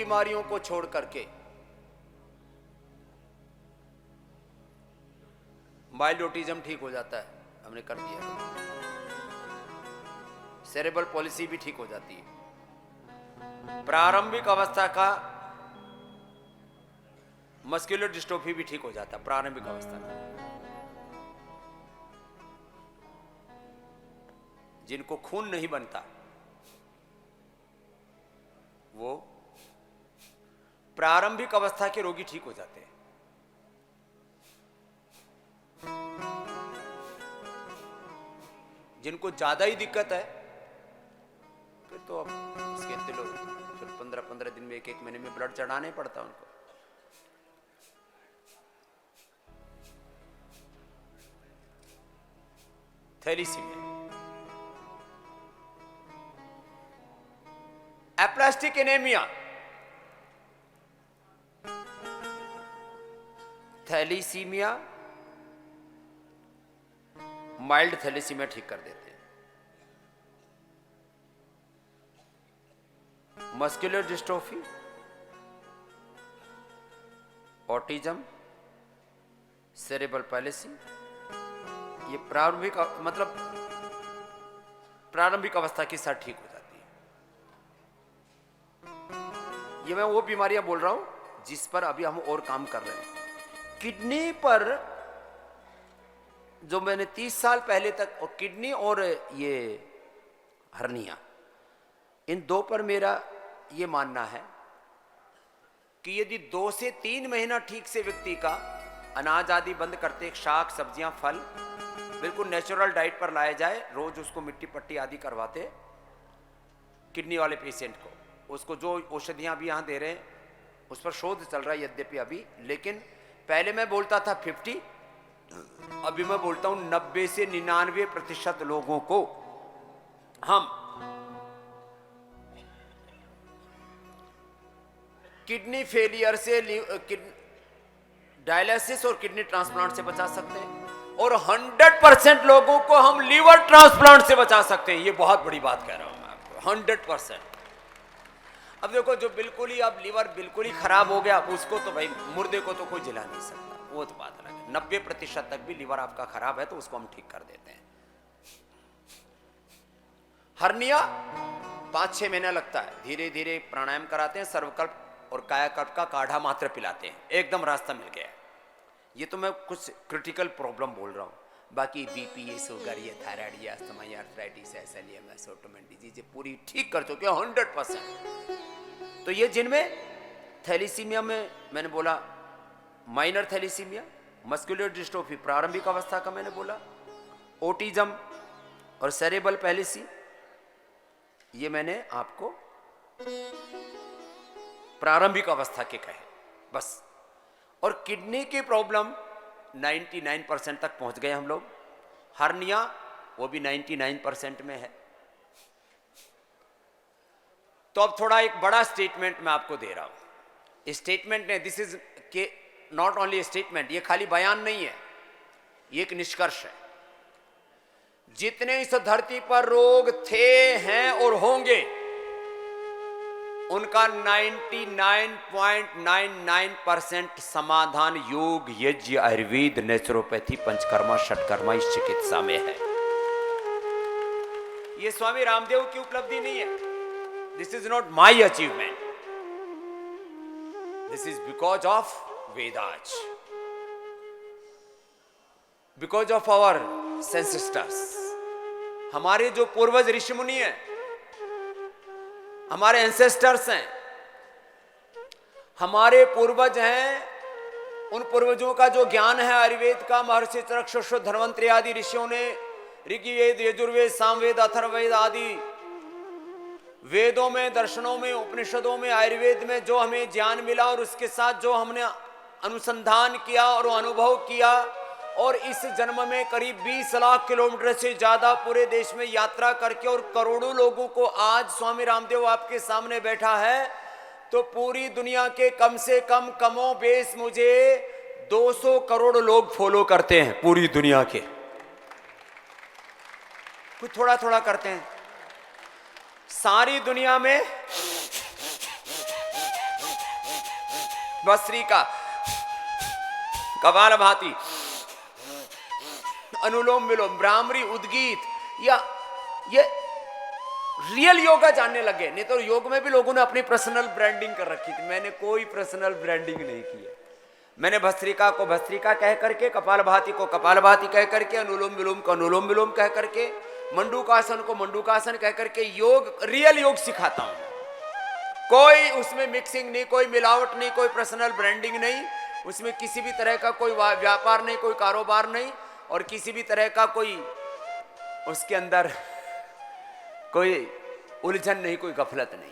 बीमारियों को छोड़ करके माइल्ड ऑटिज्म ठीक हो जाता है, हमने कर दिया। सेरेब्रल पॉलिसी भी ठीक हो जाती है। प्रारंभिक अवस्था का मस्कुलर डिस्ट्रोफी भी ठीक हो जाता है प्रारंभिक अवस्था में। जिनको खून नहीं बनता वो प्रारंभिक अवस्था के रोगी ठीक हो जाते हैं। जिनको ज्यादा ही दिक्कत है फिर तो अब इसके दिलो फिर 15-15 दिन में, एक महीने में ब्लड चढ़ाना ही पड़ता है उनको। Thalassemia, aplastic anaemia, thalassemia, mild thalassemia ठीक कर देते हैं। Muscular dystrophy, autism, cerebral palsy, ये प्रारंभिक मतलब प्रारंभिक अवस्था के साथ ठीक हो जाती है। ये मैं वो बीमारियां बोल रहा हूं जिस पर अभी हम और काम कर रहे हैं। किडनी पर जो मैंने 30 साल पहले तक, और किडनी और ये हर्निया, इन दो पर मेरा ये मानना है कि यदि 2 से 3 महीना ठीक से व्यक्ति का अनाज आदि बंद करते, शाक सब्जियां फल बिल्कुल नेचुरल डाइट पर लाया जाए, रोज उसको मिट्टी पट्टी आदि करवाते किडनी वाले पेशेंट को, उसको जो औषधियां भी यहां दे रहे हैं उस पर शोध चल रहा है यद्यपि अभी, लेकिन पहले मैं बोलता था 50, अभी मैं बोलता हूं 90 से 99% लोगों को हम किडनी फेलियर से, डायलिसिस और किडनी ट्रांसप्लांट से बचा सकते हैं, और 100% लोगों को हम लीवर ट्रांसप्लांट से बचा सकते हैं। ये बहुत बड़ी बात कह रहा हूं मैं आपको, 100%। अब देखो जो बिल्कुल ही अब लीवर बिल्कुल ही खराब हो गया, उसको तो भाई मुर्दे को तो कोई जिला नहीं सकता, वो तो बात अलग है। 90% तक भी लीवर आपका खराब है तो उसको हम ठीक कर देते हैं। हर्निया 5-6 महीना लगता है, धीरे धीरे प्राणायाम कराते हैं, सर्वकल्प और कायाकल्प का काढ़ा मात्र पिलाते हैं, एकदम रास्ता मिल गया। ये तो मैं कुछ क्रिटिकल प्रॉब्लम बोल रहा हूँ, बाकी बीपी, ये शुगर, ये थायराइड, ये अस्थमा, ये आर्थराइटिस, एसएलईएमएस, ऑटोमेन डिजीज, ये पूरी ठीक कर चुके हैं 100%। तो ये जिनमें थैलीसीमिया में मैंने बोला माइनर थैलीसीमिया, मस्कुलर डिस्ट्रोफी प्रारंभिक अवस्था का मैंने बोला, ऑटिज्म और सेरेब्रल पैलिसी ये मैंने आपको प्रारंभिक अवस्था के कहे बस। और किडनी की प्रॉब्लम 99% तक पहुंच गए हम लोग, हर्निया वो भी 99% में है। तो अब थोड़ा एक बड़ा स्टेटमेंट मैं आपको दे रहा हूं। स्टेटमेंट ने, दिस इज के नॉट ओनली स्टेटमेंट, ये खाली बयान नहीं है, ये एक निष्कर्ष है। जितने इस धरती पर रोग थे, हैं और होंगे, उनका 99.99% समाधान योग, यज्ञ, आयुर्वेद, नेचुरोपैथी, पंचकर्मा, षटकर्मा इस चिकित्सा में है। ये स्वामी रामदेव की उपलब्धि नहीं है, this is not my achievement, this is because of Vedas, because of our ancestors. हमारे जो पूर्वज ऋषि मुनि हैं, हमारे एंसेस्टर्स हैं, हमारे पूर्वज हैं, उन पूर्वजों का जो ज्ञान है आयुर्वेद का, महर्षि चरक, सुश्रुत, धन्वंतरि आदि ऋषियों ने ऋग्वेद, यजुर्वेद, सामवेद, अथर्ववेद आदि वेदों में, दर्शनों में, उपनिषदों में, आयुर्वेद में जो हमें ज्ञान मिला और उसके साथ जो हमने अनुसंधान किया और अनुभव किया, और इस जन्म में करीब 20 लाख किलोमीटर से ज्यादा पूरे देश में यात्रा करके और करोड़ों लोगों को आज स्वामी रामदेव आपके सामने बैठा है, तो पूरी दुनिया के कम से कम कमो बेश मुझे 200 करोड़ लोग फॉलो करते हैं पूरी दुनिया के। कुछ थोड़ा थोड़ा करते हैं। सारी दुनिया में भस्त्रिका, कपालभाति, अनुलोम विलोम, भ्रामरी, उद्गीत, या ये रियल योगा जानने लगे। नहीं तो योग में भी लोगों ने अपनी पर्सनल ब्रांडिंग कर रखी थी। मैंने कोई पर्सनल ब्रांडिंग नहीं की है। मैंने भस्त्रिका को भस्त्रिका कह करके, कपालभाति को कपालभाति कह करके, अनुलोम विलोम को अनुलोम विलोम कह करके, मंडूकासन को मंडूकासन कह करके योग, रियल योग सिखाता हूं। कोई उसमें मिक्सिंग नहीं, कोई मिलावट नहीं, कोई पर्सनल ब्रांडिंग नहीं, उसमें किसी भी तरह का कोई व्यापार नहीं, कोई कारोबार नहीं, और किसी भी तरह का कोई उसके अंदर कोई उलझन नहीं, कोई गफलत नहीं।